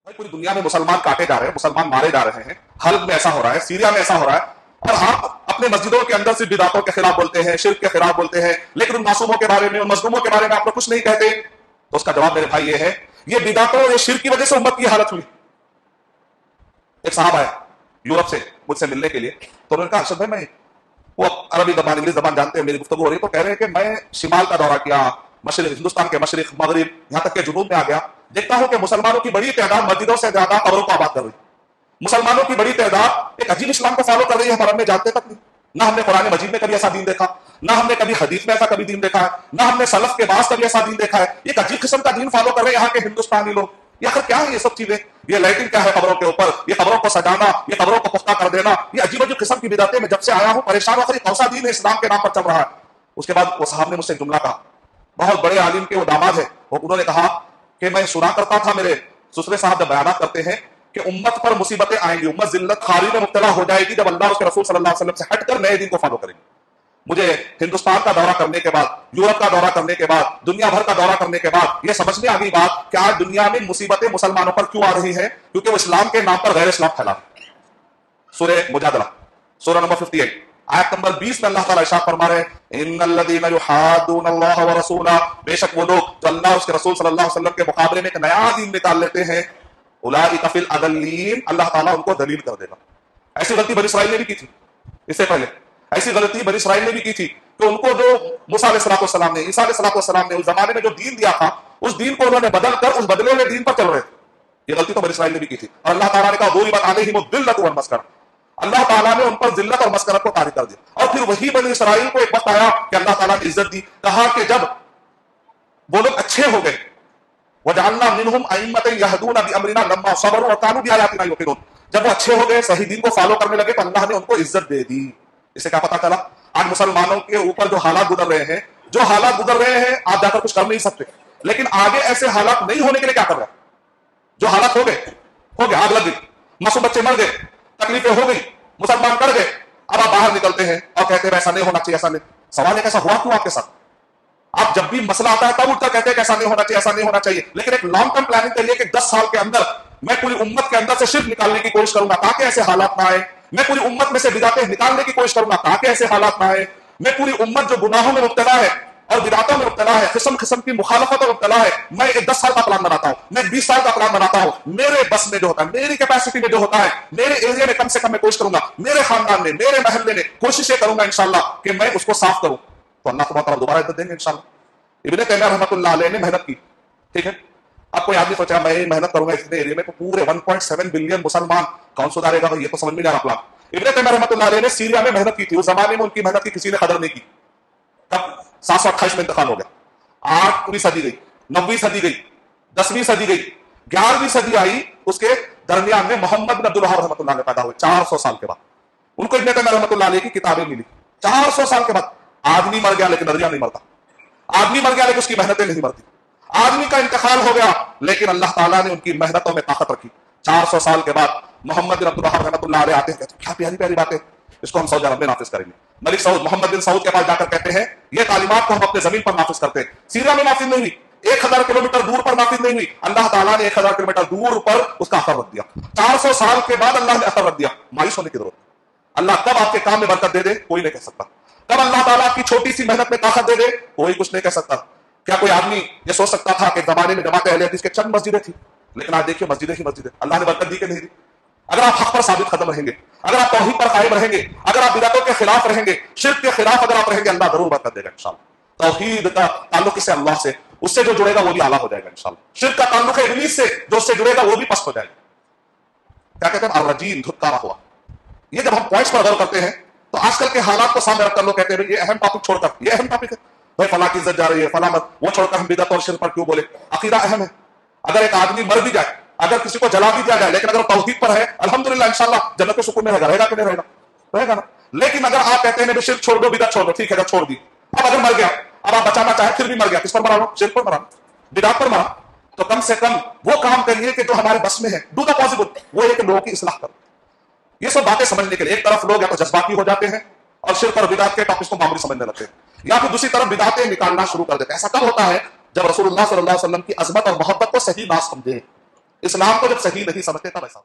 भाई पूरी दुनिया में मुसलमान काटे जा रहे हैं, मुसलमान मारे जा रहे हैं, हल्ब में ऐसा हो रहा है, सीरिया में ऐसा हो रहा है, और आप अपने मस्जिदों के अंदर से बिदातों के खिलाफ बोलते हैं, शिर्क के खिलाफ बोलते हैं, लेकिन उन मासूमों के बारे में, उन मजलूमों के बारे में आप लोग कुछ नहीं कहते। तो उसका जवाब मेरे भाई ये है, ये बिदातों ये शिर्क की वजह से उम्मत की हालत हुई। एक साहब आया यूरोप से मुझसे मिलने के लिए, तो उन्होंने कहा अरशद भाई मैं, वो अरबी जबान इंग्लिश जबान जानते हैं, मेरी गुफ्तगू हो रही, तो कह रहे हैं कि मैं शिमाल का दौरा किया, मशरिक हिंदुस्तान के मशरिक मगरिब यहाँ तक के जुनूब में आ गया, देखता हूं कि मुसलमानों की बड़ी तादाद मस्जिदों से ज्यादा कब्रों को आबाद कर रही, मुसलमानों की बड़ी तादाद एक अजीब इस्लाम को फॉलो कर रही है, हमारे में जानते तक नहीं। ना हमने कुरान मजीद में कभी ऐसा दीन देखा, ना हमने कभी हदीस में ऐसा कभी दीन देखा है, ना हमने सलफ के बाद कभी ऐसा दीन देखा है। एक अजीब किस्म का दीन फॉलो कर रहे हैं यहाँ के हिंदुस्तानी लोग। ये आखिर क्या है ये सब चीजें? ये लाइटिंग क्या है कब्रों के ऊपर, ये कब्रों को सजाना, ये कब्रों को पुख्ता कर देना, ये अजीब अजीब किस्म की बिदातें। मैं जब से आया हूँ परेशान होकर, कौन सा दीन है इस्लाम के नाम पर चल रहा है। उसके बाद वो साहब ने मुझसे जुमला कहा, बहुत बड़े आलिम के वो दामाद है, उन्होंने कहा कि मैं सुना करता था मेरे ससुरे साहब जब बयान करते हैं कि उम्मत पर मुसीबतें आएंगी, उम्मत जिल्लत खारी में मुब्तला हो जाएगी जब अल्लाह उसके रसूल सल्लल्लाहु अलैहि वसल्लम से हटकर नए दिन को फॉलो करेंगे। मुझे हिंदुस्तान का दौरा करने के बाद, यूरोप का दौरा करने के बाद, दुनिया भर का दौरा करने के बाद ये समझ में आ गई बात कि आज दुनिया में मुसीबतें मुसलमानों पर क्यों आ रही है, क्योंकि वो इस्लाम के नाम पर गैर इस्लाम फैला। सूरह मुजादला सूरह नंबर 58 आयत नंबर 20 में अल्लाह ताला इरशाद फरमा रहे हैं, इन्नल्लज़ीना युहाद्दून अल्लाह व रसूला, बेशक वो लोग जो अल्लाह उसके रसूल सल्लल्लाहु अलैहि वसल्लम के मुकाबले में एक नया दीन निकाल लेते हैं, उलाइका फिल अदल्लीन, अल्लाह ताला उनको दलील कर देगा। ऐसी गलती बनी इसराइल ने भी की थी, इससे पहले ऐसी गलती बनी इसराइल ने भी की थी कि उनको जो मूसा अलैहिस्सलाम ने, ईसा अलैहिस्सलाम ने उस जमाने में जो दीन दिया था, उस दीन को उन्होंने बदल कर उस बदले हुए दीन पर चल रहे थे। ये गलती तो बनी इसराइल ने भी की थी, और अल्लाह ताला ने कहा दुरिबत अलैहिमुद्दिल्लतु वल मस्करा, अल्लाह ताला ने उन पर जिल्लत और मस्करत को तारी कर दिया। और फिर वही बनी इसराइल को एक वक्त आया कि अल्लाह ताला ने इज्जत दी, कहा कि जब वो लोग अच्छे हो गए, वजअलना मिनहुम अइम्मतन यहदूना बिअमरिना लम्मा सबरू व कानू बिआयातिना युक़िनून, जब वो अच्छे हो गए, सही दीन को फॉलो करने लगे, तो अल्लाह ने उनको इज्जत दे दी। इससे क्या पता चला? आज मुसलमानों के ऊपर जो हालात गुजर रहे हैं, जो हालात गुजर रहे हैं, आप जाकर कुछ कर नहीं सकते, लेकिन आगे ऐसे हालात नहीं होने के लिए क्या कर रहे हैं? जो हालात हो गए, आग लग गई, मासूम बच्चे मर गए, तकलीफें हो गई, मुसलमान कर गए, अब आप बाहर निकलते हैं और कहते हैं ऐसा नहीं होना चाहिए, ऐसा नहीं। सवाल है कैसा हुआ क्यों आपके साथ? आप जब भी मसला आता है तब उठकर कहते हैं ऐसा नहीं होना चाहिए, ऐसा नहीं होना चाहिए, लेकिन एक लॉन्ग टर्म प्लानिंग के लिए कि 10 साल के अंदर मैं पूरी उम्मत के अंदर से शिर्क निकालने की कोशिश करूंगा ताकि ऐसे हालात ना आए, मैं पूरी उम्मत में से बिदातें निकालने की कोशिश करूंगा ताकि ऐसे हालात ना आए, मैं पूरी उम्मत जो गुनाहों में मुब्तला है और बिदातों में मुब्तला है, किस्म किस्म की मुखालफत में मुब्तला है, मैं एक 10 साल का प्लान बनाता हूं, मैं 20 साल का प्लान बनाता हूं, मेरे बस में जो होता है, मेरी कैपेसिटी में जो होता है, मेरे एरिया में कम से कम मैं कोशिश करूंगा, मेरे खानदान में, मेरे महल्ले में कोशिश ये करूंगा इंशाल्लाह कि मैं उसको साफ करूं, तो अल्लाह सुब्हानहू तआला दोबारा इज्जत देंगे इंशाल्लाह। इब्ने तैमिया रहमतुल्लाह अलैह ने मेहनत की, ठीक है। अब कोई आदमी सोचा मैं मेहनत करूंगा इस एरिया में, तो पूरे 1.7 बिलियन मुसलमान कौन सुधारेगा? ये तो समझ में नहीं आ रहा प्लान। इब्ने तैमिया रहमतुल्लाह अलैह ने सीरिया में मेहनत की थी, उस जमाने में उनकी मेहनत की किसी ने कदर नहीं की। तब 728 में इंतकाल हो गया, 8वीं सदी गई, 9वीं सदी गई, 10वीं सदी गई, 11वीं सदी आई, उसके दरमियान में मोहम्मद बिन अब्दुल वहाब रहमतुल्लाह अलैह पैदा हुए 400 साल के बाद। उनको इब्ने तैमिया रहमतुल्लाह अलैह की किताबें मिली 400 साल के बाद। आदमी मर गया लेकिन नजरिया नहीं मरता, आदमी मर गया लेकिन उसकी मेहनतें नहीं मरती, आदमी का इंतकाल हो गया लेकिन अल्लाह ताला ने उनकी मेहनतों में ताकत रखी। 400 साल के बाद मोहम्मद बिन अब्दुल वहाब रहमतुल्लाह अलैह आते हैं, कहते हैं क्या प्यारी प्यारी बातें, इसको हम सऊदी अरब में नाफिज करेंगे। मलिक सऊद मोहम्मद बिन सऊद के पास जाकर कहते हैं ये तालीमात को हम अपने जमीन पर नाफिज करते हैं। सीरिया में नाफिज नहीं हुई, 1000 किलोमीटर दूर पर नाफिज नहीं हुई, अल्लाह ताला ने 1000 किलोमीटर दूर पर उसका असर रख दिया। 400 साल के बाद अल्लाह ने असर रख दिया। मायूस होने की जरूरत, अल्लाह कब आपके काम में बरकत दे दे कोई नहीं कह सकता, कब अल्लाह ताला आपकी छोटी सी मेहनत में ताकत दे दे कोई कुछ नहीं कह सकता। क्या कोई आदमी ये सोच सकता था कि जमाने में जमात अहले हदीस के चंद मस्जिदें थी, लेकिन आज देखिए मस्जिदें ही मस्जिदें, अल्लाह ने बरकत दी कि नहीं दी? अगर आप हक पर साबित कदम रहेंगे, अगर आप तौहीद पर कायम रहेंगे, अगर आप बिदअतों के खिलाफ रहेंगे, शिर्क के खिलाफ अगर आप रहेंगे, अल्लाह जरूर बरकत देगा इंशाअल्लाह। तौहीद का ताल्लुक इससे अल्लाह से, उससे जो जुड़ेगा वो भी आला हो जाएगा इंशाअल्लाह। शिर्क का ताल्लुक है इब्लीस से, जो उससे जुड़ेगा वो भी पस्त हो जाएगा। क्या कहते हैं? अर्रजीम, धुतकारा हुआ। ये जब हम पॉइंट्स पर गौर करते हैं तो आजकल के हालात को सामने रखकर लोग कहते हैं ये अहम टॉपिक छोड़कर, ये अहम टॉपिक है भाई, फला की इज्जत जा रही है, फला मत, वो छोड़कर हम बिदअत और शिर्क पर क्यों बोले? अकीदा अहम है। अगर एक आदमी मर भी जाए, अगर किसी को जला भी दिया जाए, लेकिन अगर तौहीद पर है, अल्हम्दुलिल्लाह इंशाअल्लाह जन्नत के सुकून में रहेगा कि नहीं रहेगा? रहेगा ना। लेकिन अगर आप कहते हैं शिर्क छोड़ दो, बिदअत छोड़ दो, ठीक है जब छोड़ दी, अब अगर मर गया, अब आप बचाना चाहे फिर भी मर गया, किस पर मरा? शिर्क पर मरा, बिदअत पर मरा, तो कम से कम वो काम करिए कि जो हमारे बस में है, डू द पॉसिबल, वो है कि लोगों की इस्लाह करो। ये सब बातें समझने के लिए एक तरफ लोग या तो जज्बाती हो जाते हैं और शिर्क और बिदअत के टॉपिक्स को मामूली समझने लगते हैं, या फिर दूसरी तरफ बिदअतें निकालना शुरू कर देते हैं। ऐसा कब होता है? जब रसूलुल्लाह सल्लल्लाहु अलैहि वसल्लम की अजमत और मोहब्बत को सही ना समझे। اسلام کو جب صحیح نہیں سمجھتے تب ایسا